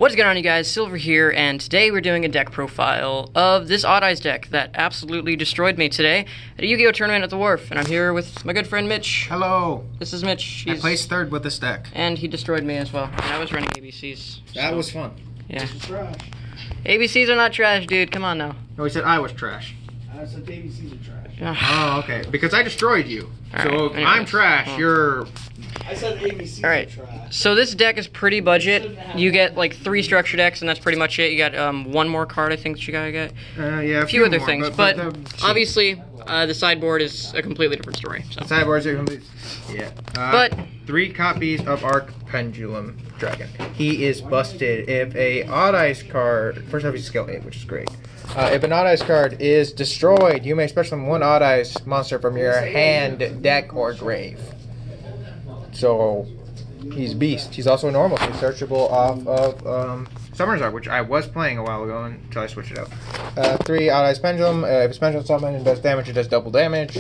What's going on, you guys? Silver here, and today we're doing a deck profile of this Odd Eyes deck that absolutely destroyed me today at a Yu-Gi-Oh! Tournament at the Wharf, and I'm here with my good friend Mitch. Hello. This is Mitch. I placed third with this deck. And he destroyed me as well, and I was running ABCs. That was fun. Yeah. This is trash. ABCs are not trash, dude. Come on now. No, he said I was trash. I said ABCs are trash. Oh, okay. Because I destroyed you. All so right, if anyways. I'm trash, Well. you're... I said ABCs Alright. are trash. So this deck is pretty budget. You get like 3 structure decks, and that's pretty much it. You got one more card, I think, that you gotta get. yeah, A few other more, things, but the obviously the sideboard is a completely different story. So. sideboards are complete. Yeah. But 3 copies of Arc Pendulum Dragon. He is busted. If a Odd Eyes card... First off, he's skill 8, which is great. If an Odd Eyes card is destroyed, you may special summon one Odd Eyes monster from your hand, deck, or grave. So, he's beast. He's also normal, so he's searchable off of Summer's Art, which I was playing a while ago until I switched it out. 3 Odd Eyes Pendulum. If it's Pendulum summon and does damage, it does double damage.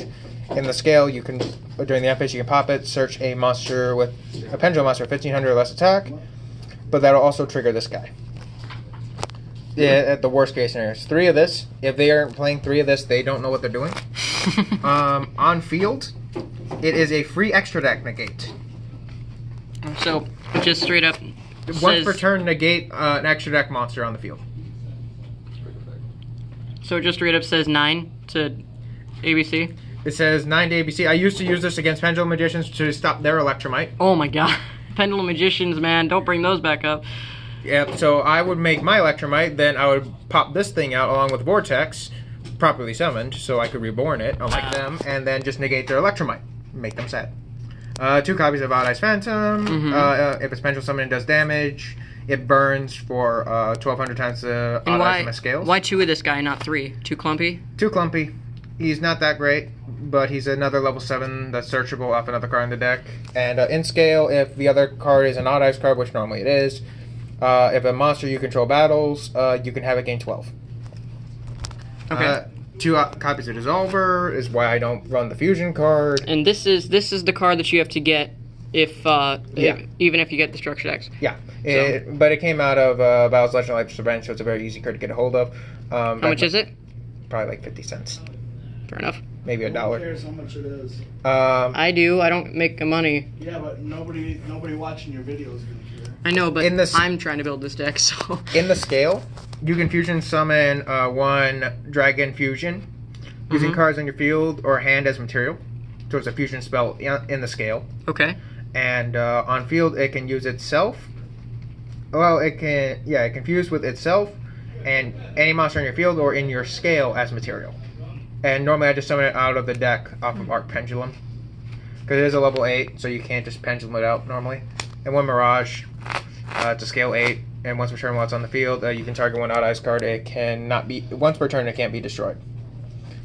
In the scale, you can, during the end phase, you can pop it, search a monster with a Pendulum monster with 1500 or less attack, but that'll also trigger this guy. Yeah, at the worst case scenario. It's 3 of this. If they aren't playing 3 of this, they don't know what they're doing. On field, it is a free extra deck negate. So, just straight up Once per turn, negate an extra deck monster on the field. So it just straight up says 9 to ABC? It says 9 to ABC. I used to use this against Pendulum Magicians to stop their Electromite. Oh my god. Pendulum Magicians, man. Don't bring those back up. Yep, so I would make my Electromite, then I would pop this thing out along with Vortex, properly summoned, so I could reborn it, unlike them, and then just negate their Electromite. Make them sad. 2 copies of Odd Eyes Phantom. If it's Pendulum Summon, it does damage. It burns for 1200 times the Odd Eyes on the scales. Why 2 of this guy, not 3? Too clumpy? Too clumpy. He's not that great, but he's another level 7 that's searchable off another card in the deck. And in scale, if the other card is an Odd Eyes card, which normally it is, if a monster you control battles, you can have it gain 12. Okay. 2 copies of Dissolver is why I don't run the Fusion card. And this is the card that you have to get if even if you get the structure decks. Yeah, but it came out of Battle's Legend of Life's Revenge, so it's a very easy card to get a hold of. How much is it? Probably like 50 cents. Fair enough. Maybe $1. Who cares how much it is? I do. I don't make money. Yeah, but nobody watching your videos is gonna care. I know, but In this- I'm trying to build this deck, so... In the scale, you can fusion summon 1 Dragon Fusion using cards on your field or hand as material. So it's a fusion spell in the scale. Okay. And on field, it can use itself. Well, it can fuse with itself and any monster in your field or in your scale as material. And normally I just summon it out of the deck off of Arc Pendulum. Because it is a level 8, so you can't just pendulum it out normally. And 1 Mirage, it's a scale 8. And once per turn while it's on the field, you can target 1 Odd Eyes card. It cannot be, once per turn, it can't be destroyed.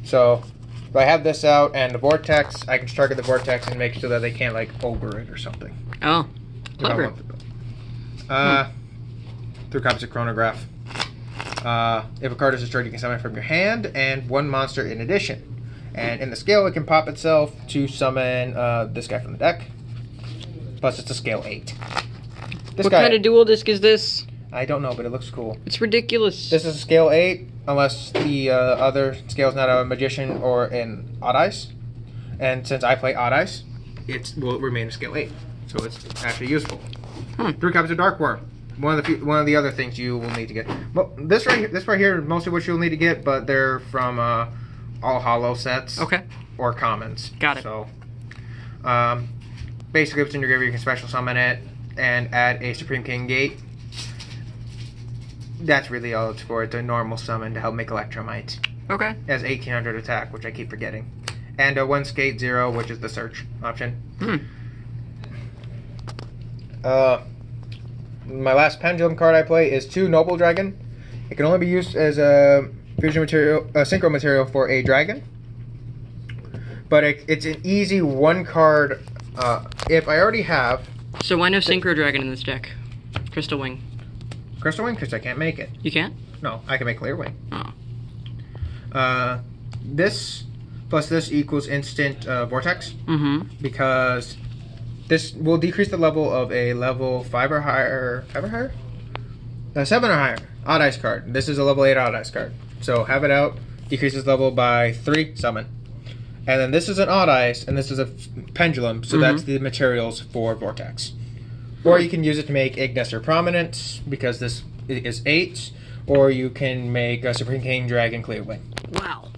So, if I have this out and the Vortex, I can just target the Vortex and make sure that they can't, like, ogre it or something. Oh, clever. 3 copies of Chronograph. If a card is destroyed, you can summon it from your hand, and 1 monster in addition. And in the scale, it can pop itself to summon this guy from the deck. Plus, it's a scale 8. What kind of dual disc is this? I don't know, but it looks cool. It's ridiculous. This is a scale 8, unless the other scale is not a Magician or an Odd Eyes. And since I play Odd Eyes, it will remain a scale 8. So it's actually useful. 3 copies of Dark Worm. One of the other things you will need to get. Well, this right here is mostly what you'll need to get, but they're from all hollow sets. Okay. Or commons. Got it. So, basically, if it's in your graveyard, you can special summon it and add a Supreme King Gate. That's really all it's for. It's a normal summon to help make Electromite. Okay. It has 1800 attack, which I keep forgetting. And 1 Skate 0, which is the search option. My last Pendulum card I play is 2 Noble Dragon. It can only be used as a fusion material, synchro material for a dragon. But it's an easy 1 card. If I already have... So why no Synchro Dragon in this deck? Crystal Wing. Crystal Wing, because I can't make it. You can't? No, I can make Clear Wing. Oh. This plus this equals instant Vortex. Because This will decrease the level of a level 5 or higher A 7 or higher. Odd Ice card. This is a level 8 Odd Ice card. So have it out. Decreases level by 3. Summon. And then this is an Odd Ice, and this is a Pendulum. So that's the materials for Vortex. Or you can use it to make Ignis or Prominence, because this is 8. Or you can make a Supreme King Dragon Clear Wing. Wow.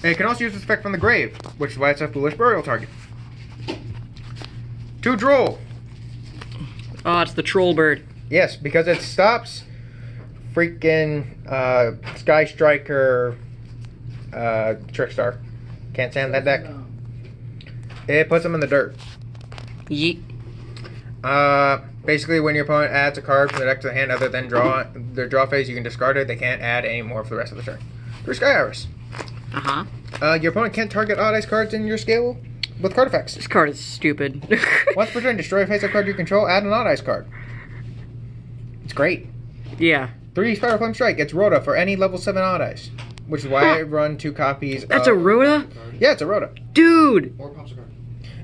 And it can also use this effect from the grave, which is why it's a Foolish Burial target. 2 Droll. Oh, it's the Troll Bird. Yes, because it stops freaking Sky Striker Trickstar. Can't stand that deck. It puts them in the dirt. Yeet. Basically, when your opponent adds a card from the deck to the hand other than their draw phase, you can discard it. They can't add any more for the rest of the turn. 3 Sky Iris. Your opponent can't target Odd Ice cards in your scale with card effects. This card is stupid. Once per turn, destroy a face-up card you control, add an Odd Ice card. It's great. Yeah. 3 Spiral Flame Strike. It's Rhoda for any level 7 Odd Ice. Which is why I run 2 copies That's a Rhoda? Yeah, it's a Rhoda. Dude! Or pops a card.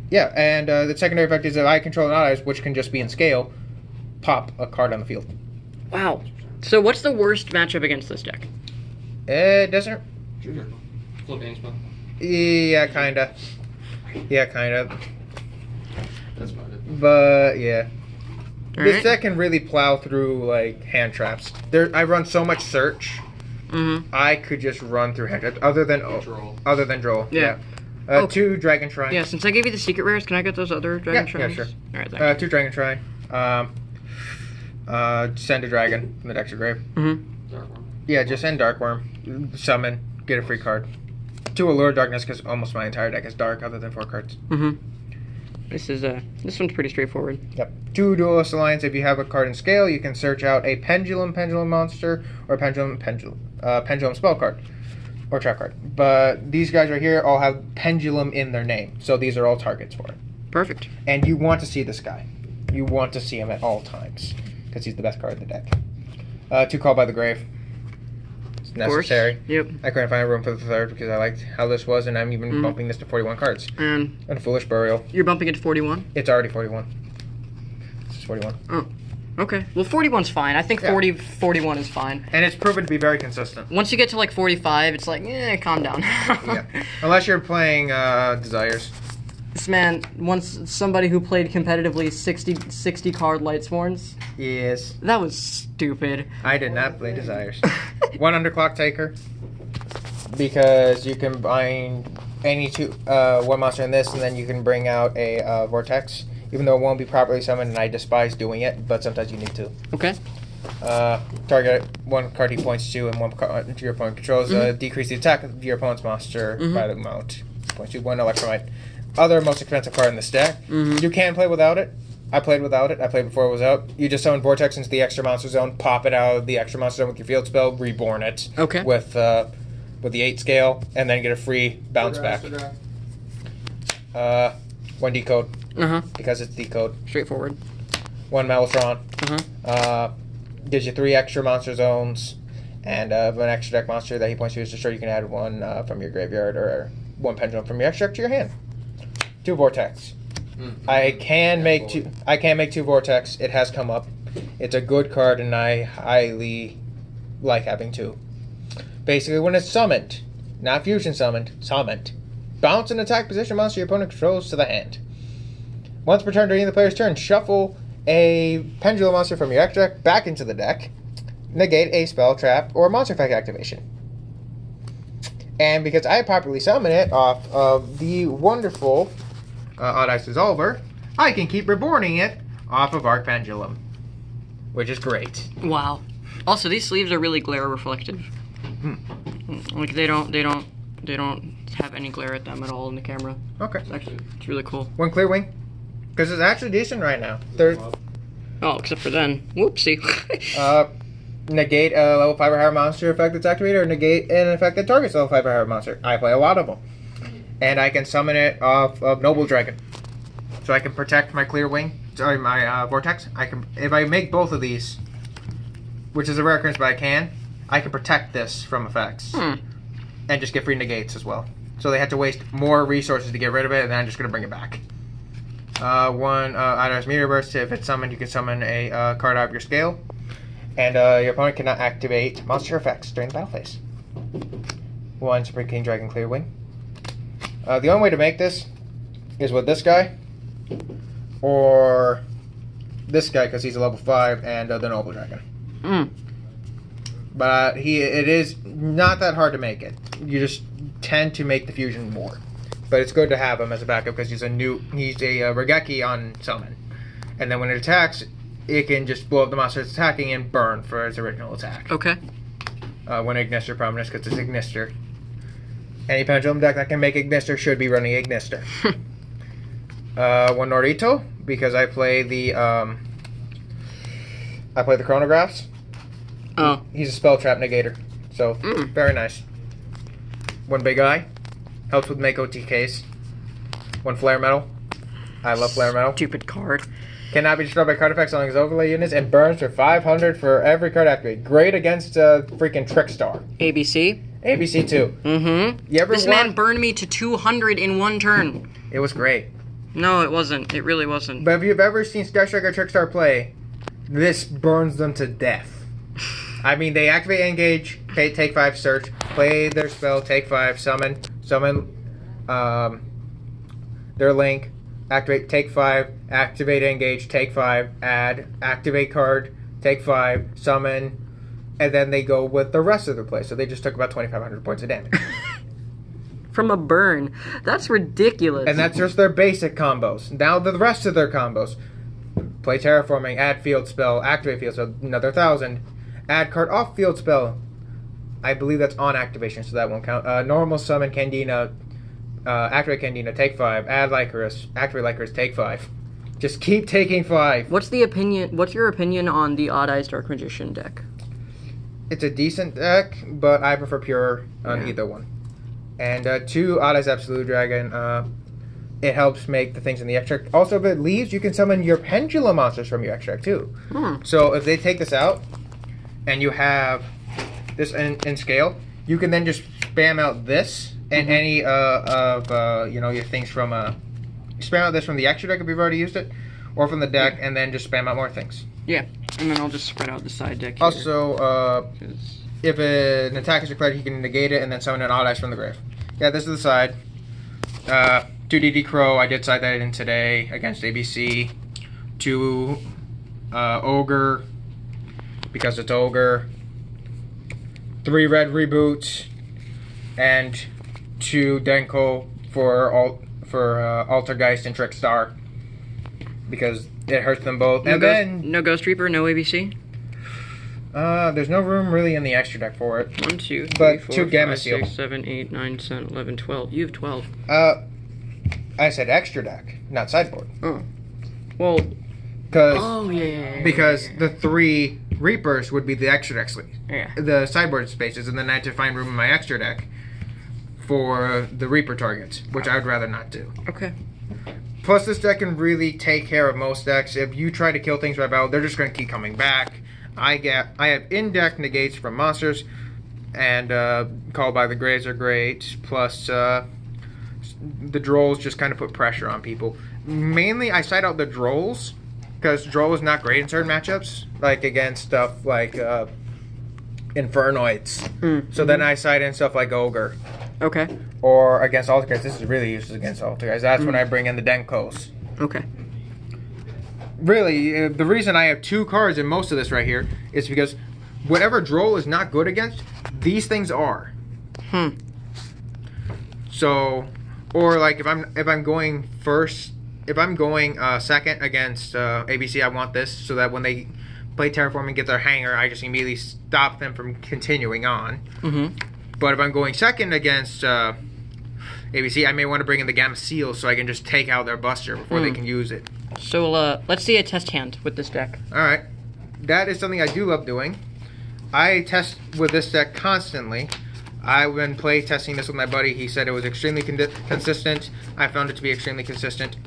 Yeah, and the secondary effect is if I control an Odd Ice, which can just be in scale, pop a card on the field. Wow. So what's the worst matchup against this deck? It doesn't... Junior. Flip any spell. Yeah, kinda. Yeah, kinda. That's about it. But, yeah. This Alright. deck can really plow through, like, hand traps. I run so much search, I could just run through hand traps, other than Droll. Yeah. 2 Dragon Shrine. Yeah, since I gave you the secret rares, can I get those other Dragon Shrines? Yeah, sure. Alright, thanks. 2 Dragon Shrine. Send a dragon from the deck's grave. Dark one. Yeah, just send Dark Worm. Summon. Get a free card. 2 Allure Darkness, because almost my entire deck is dark, other than 4 cards. This one's pretty straightforward. Yep. 2 Duelist Alliance. If you have a card in scale, you can search out a Pendulum monster, or a Pendulum spell card. Or trap card. But these guys right here all have Pendulum in their name. So these are all targets for it. Perfect. And you want to see this guy. You want to see him at all times. Because he's the best card in the deck. 2 Call by the Grave. It's necessary. Yep. I couldn't find room for the 3rd because I liked how this was, and I'm even bumping this to 41 cards. And a Foolish Burial. you're bumping it to 41? It's already 41. This is 41. Oh. Okay. Well, 41's fine. I think 41 is fine. And it's proven to be very consistent. Once you get to like 45, it's like, calm down. Yeah. Unless you're playing Desires. This man, once somebody who played competitively 60 card Lightsworns. Yes. That was stupid. I did not play Desires. 1 Underclock Taker. Because you can bind any 1 monster in this, and then you can bring out a Vortex. Even though it won't be properly summoned, and I despise doing it, but sometimes you need to. Okay. Target 1 card he points to, and 1 card your opponent controls. Decrease the attack of your opponent's monster by the amount. Points to 1 Electromite. Other most expensive card in this deck. You can play without it. I played without it. I played before it was out. You just summon Vortex into the extra monster zone, pop it out of the extra monster zone with your field spell, reborn it. Okay. With the 8 scale, and then get a free bounce back. 1 Decode. Because it's Decode. Straightforward. 1 Mellotron. Gives you 3 extra monster zones, and an extra deck monster that he points to is destroyed. You can add 1 from your graveyard or 1 Pendulum from your extra deck to your hand. 2 Vortex. I can make 2. I can make 2 Vortex. It has come up. It's a good card, and I highly like having 2. Basically, when it's summoned, not fusion summoned, bounce an attack position monster your opponent controls to the hand. Once per turn during the player's turn, shuffle a Pendulum monster from your extra deck back into the deck. Negate a spell, trap, or monster effect activation. And because I properly summon it off of the wonderful Odd Ice Dissolver, I can keep reborning it off of Arc Pendulum, which is great. Wow. Also, these sleeves are really glare reflective. Like they don't have any glare at them at all in the camera. Okay. It's really cool. 1 Clear Wing, because it's actually decent right now. Oh, except for then. Whoopsie. Negate a level 5 or higher monster effect that's activated, or negate an effect that targets a level 5 or higher monster. I play a lot of them. And I can summon it off of Noble Dragon. So I can protect my Clear Wing, sorry, my Vortex. If I make both of these, which is a rare occurrence, but I can protect this from effects. And just get free negates as well. So they had to waste more resources to get rid of it, and then I'm just going to bring it back. 1 Iris Meteor Burst. If it's summoned, you can summon a card out of your scale. And your opponent cannot activate monster effects during the battle phase. 1 Supreme King Dragon Clear Wing. The only way to make this is with this guy, or this guy because he's a level 5 and the Noble Dragon. But it is not that hard to make it. You just tend to make the fusion more. But it's good to have him as a backup because he's a Regeki on summon. And then when it attacks, it can just blow up the monster it's attacking and burn for its original attack. Okay. When Ignister Prominence, because it's Ignister. Any Pendulum deck that can make Ignister should be running Ignister. 1 Norito, because I play the Chronographs. Oh. He's a spell trap negator. So, very nice. 1 Big Eye. Helps with Mako TKs. 1 Flare Metal. I love Flare Metal. Stupid card. Cannot be destroyed by card effects on his overlay units and burns for 500 for every card activated. Great against freaking Trickstar. ABC. ABC too. This man burned me to 200 in 1 turn. It was great. No, it wasn't. It really wasn't. But if you've ever seen Sky Striker Trickstar play, this burns them to death. I mean, they activate Engage, take 5, search, play their spell, take 5, summon their link, activate, take 5, activate Engage, take 5, add, activate card, take 5, summon, and then they go with the rest of their play. So they just took about 2,500 points of damage. From a burn. That's ridiculous. And that's just their basic combos. Now the rest of their combos. Play Terraforming, add field spell, activate field spell, another 1,000. Add card off field spell. I believe that's on activation, so that won't count. Normal summon Candina, activate Candina, take 5. Add Lycoris, activate Lycoris, take 5. Just keep taking 5. What's your opinion on the Odd Eyes Dark Magician deck? It's a decent deck, but I prefer pure on either one. And 2 Odd Eyes Absolute Dragon. It helps make the things in the extract. Also, if it leaves, you can summon your Pendulum monsters from your extract too. So if they take this out, and you have this in scale, you can then just spam out this and any your things from spam out this from the extra deck if you've already used it, or from the deck, and then just spam out more things. Yeah, and then I'll just spread out the side deck here. Also, if an attack is declared, you can negate it and then summon an Odd Eyes from the grave. Yeah, this is the side. 2 DD Crow, I did side that in today against ABC. 2 Ogre, because it's Ogre. 3 Red Reboots, and 2 Denko for Altergeist and Trickstar, because it hurts them both. No Ghost Reaper, no ABC? There's no room really in the extra deck for it. 1, 2, 3, but 4, 2 Gamma 5, Seal. 6, 7, 8, 9, 10, 11, 12. You have 12. I said extra deck, not sideboard. Oh. Well. Because the 3 Reapers would be the extra deck sleeve. Yeah. The sideboard spaces, and then I had to find room in my extra deck for the Reaper targets, which I would rather not do. Okay. Plus, this deck can really take care of most decks. If you try to kill things by battle, they're just going to keep coming back. I have in-deck negates from monsters, and Called by the Graves are great. Plus, the Drolls just kind of put pressure on people. Mainly, I side out the Drolls, because Droll is not great in certain matchups, like against stuff like Infernoids. So then I side in stuff like Ogre. Okay. Or against Altergeist. This is really useless against Altergeist. That's when I bring in the Denkos. Okay. Really, the reason I have 2 cards in most of this right here is because whatever Droll is not good against, these things are. So, or like if I'm going first, if I'm going second against ABC, I want this so that when they play Terraform and get their hanger, I just immediately stop them from continuing on. But if I'm going second against ABC, I may want to bring in the Gamma Seal so I can just take out their Buster before they can use it. So let's see a test hand with this deck. Alright. That is something I do love doing. I test with this deck constantly. I've been play testing this with my buddy. He said it was extremely consistent. I found it to be extremely consistent.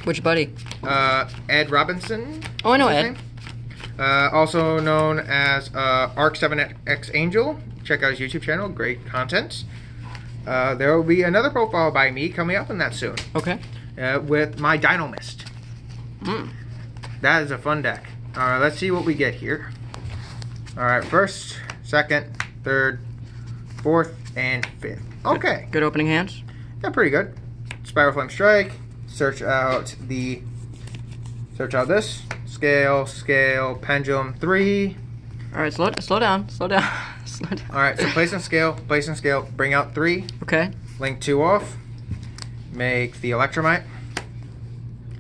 Which buddy? Ed Robinson. Oh, I know Ed. Also known as Arc7X Angel. Check out his YouTube channel. Great content. There will be another profile by me coming up on that soon. Okay. With my Dino Mist. That is a fun deck. Let's see what we get here. All right, first, second, third, fourth, and fifth. Okay. Good opening hands. Yeah, pretty good. Spiral Flame Strike. Search out this. Scale, Pendulum 3. All right, slow down. Slow down. All right, so place and scale. Bring out 3. Okay. Link 2 off. Make the Electromite.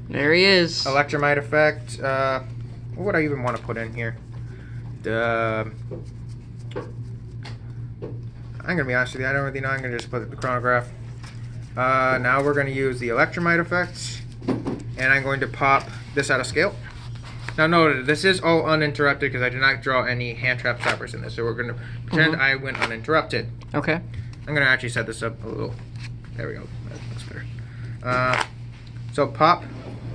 There he is. Electromite effect. What would I even want to put in here? I'm gonna be honest with you. I don't really know. I'm gonna just put the chronograph. Now we're gonna use the Electromite effects, and I'm going to pop this out of scale. Now note, this is all uninterrupted because I did not draw any hand trap stoppers in this, so we're gonna pretend I went uninterrupted. Okay. I'm gonna actually set this up a little. There we go. That looks better. So pop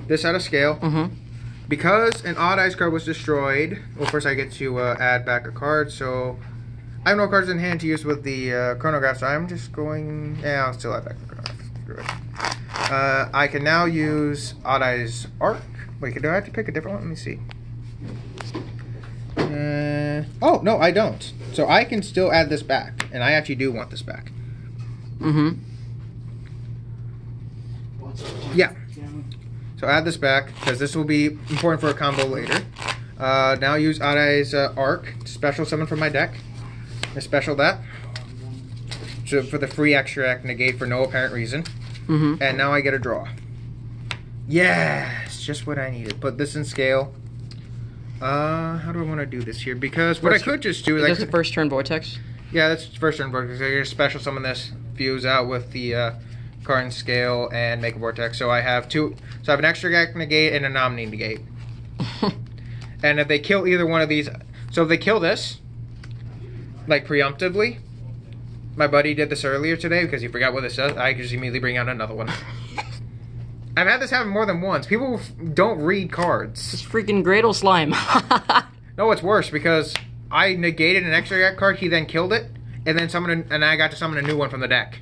this out of scale. Because an Odd Eyes card was destroyed, well, first I get to add back a card, so I have no cards in hand to use with the chronograph, so I'm just going, yeah, I'll still add back the chronograph. Screw it. I can now use Odd Eyes Arc. Wait, do I have to pick a different one? Let me see. Oh, no, I don't. So I can still add this back, and I actually do want this back. Yeah. So add this back, because this will be important for a combo later. Now use Odd Eyes Arc, special summon from my deck. I special that. So for the free extra negate for no apparent reason. And now I get a draw. Yes, just what I needed. Put this in scale. How do I want to do this here? Because what I could just do is that's the first turn Vortex? Yeah, that's first turn Vortex. I just special summon this, fuse out with the card and scale, and make a Vortex. So I have two. So I have an extra deck negate and a nominee negate. And if they kill either one of these, so if they kill this, like preemptively, my buddy did this earlier today because he forgot what this does. I just immediately bring out another one. I've had this happen more than once. People don't read cards. This freaking Gradle Slime. No, it's worse because I negated an extra deck card. He then killed it, and then I got to summon a new one from the deck.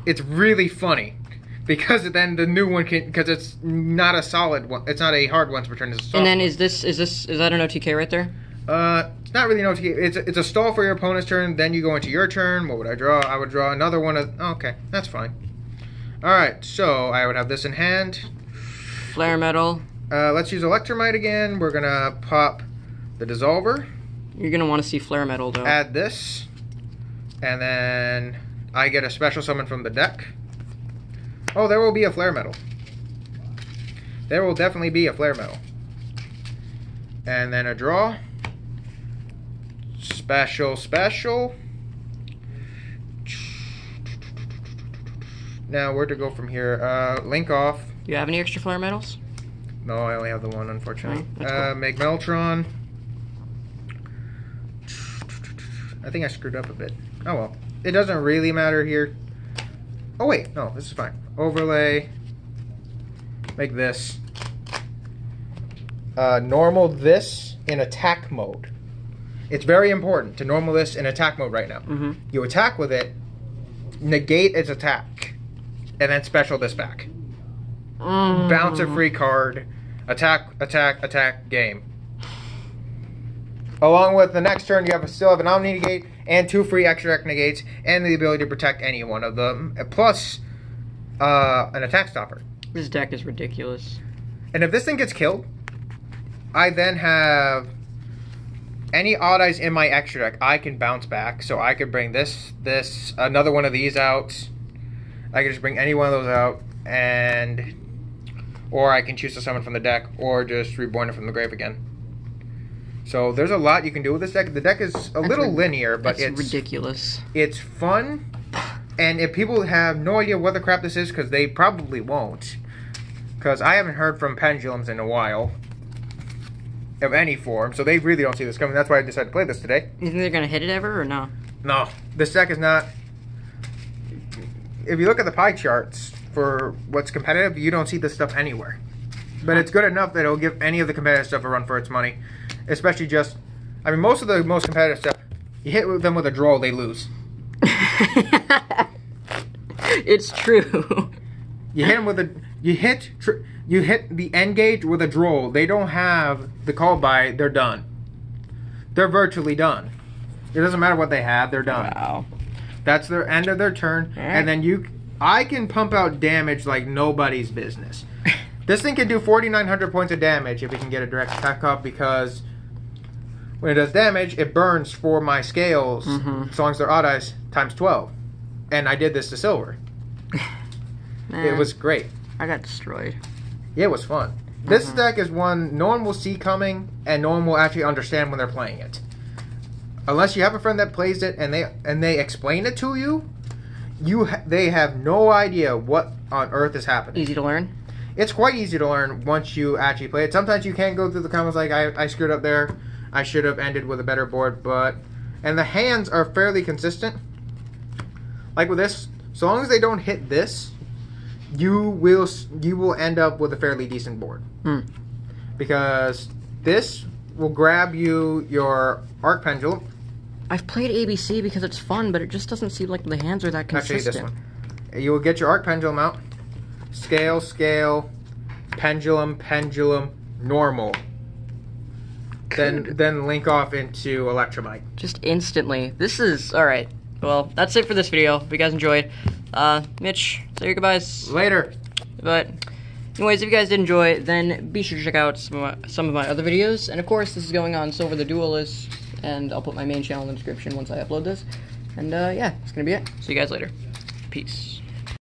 It's really funny because then the new one can, because it's not a solid one. It's not a hard one per turn. It's a soft and then one. is that an OTK right there? It's not really an OTK. It's a stall for your opponent's turn. Then you go into your turn. What would I draw? I would draw another one of. Oh, okay, that's fine. All right, so I would have this in hand. Flare Metal. Let's use Electromite again. We're gonna pop the Dissolver. You're gonna want to see Flare Metal though. Add this, and then I get a special summon from the deck. Oh, there will be a Flare Metal. There will definitely be a Flare Metal. And then a draw. Special. Now, where to go from here? Link off. Do you have any extra Flare Metals? No, I only have the one, unfortunately. Oh, that's cool. Make Meltron. I think I screwed up a bit. Oh well. It doesn't really matter here. Oh wait, no, this is fine. Overlay. Make this. Normal this in attack mode. It's very important to normal this in attack mode right now. You attack with it, negate its attack, and then special this back. Bounce a free card, attack, game. Along with the next turn, you still have an Omni negate and 2 free extra deck negates, and the ability to protect any one of them, plus an attack stopper. This deck is ridiculous. And if this thing gets killed, I then have any Odd Eyes in my extra deck. I can bounce back, so I could bring this, another one of these out. I can just bring any one of those out, or I can choose to summon from the deck, or just reborn it from the grave again. So there's a lot you can do with this deck. The deck is a little linear, but it's ridiculous. It's fun, and if people have no idea what the crap this is, because they probably won't, because I haven't heard from Pendulums in a while, of any form, so they really don't see this coming. That's why I decided to play this today. You think they're going to hit it ever, or no? No. This deck is not... If you look at the pie charts for what's competitive, you don't see this stuff anywhere. But it's good enough that it'll give any of the competitive stuff a run for its money. Especially just... I mean, most of the most competitive stuff, you hit them with a draw, they lose. It's true. You hit them with a... You hit the end gauge with a draw. They don't have the call by, they're done. they're virtually done. It doesn't matter what they have, they're done. Wow. That's their end of their turn, All right. and then I can pump out damage like nobody's business. This thing can do 4,900 points of damage if we can get a direct attack off, because when it does damage, it burns for my scales, as long as they're odd eyes, times 12. And I did this to silver. It was great. I got destroyed. Yeah, it was fun. This deck is one no one will see coming, and no one will actually understand when they're playing it. Unless you have a friend that plays it and they explain it to you, they have no idea what on earth is happening. Easy to learn. It's quite easy to learn once you actually play it. Sometimes you can go through the comments like, I screwed up there. I should have ended with a better board, and the hands are fairly consistent. Like with this, so long as they don't hit this, you will end up with a fairly decent board. Because this will grab you your Arc Pendulum. I've played ABC because it's fun, but it just doesn't seem like the hands are that consistent. Actually, this one. You will get your Arc Pendulum out. Scale, scale, pendulum, pendulum, normal. Then link off into Electrobite. Just instantly. This is alright. Well, that's it for this video. Hope you guys enjoyed. Mitch, say your goodbyes. Later. But anyways, if you guys did enjoy, then be sure to check out some of my other videos. And of course, this is going on Silver the Duelist, and I'll put my main channel in the description once I upload this. And yeah, that's gonna be it. See you guys later. Peace.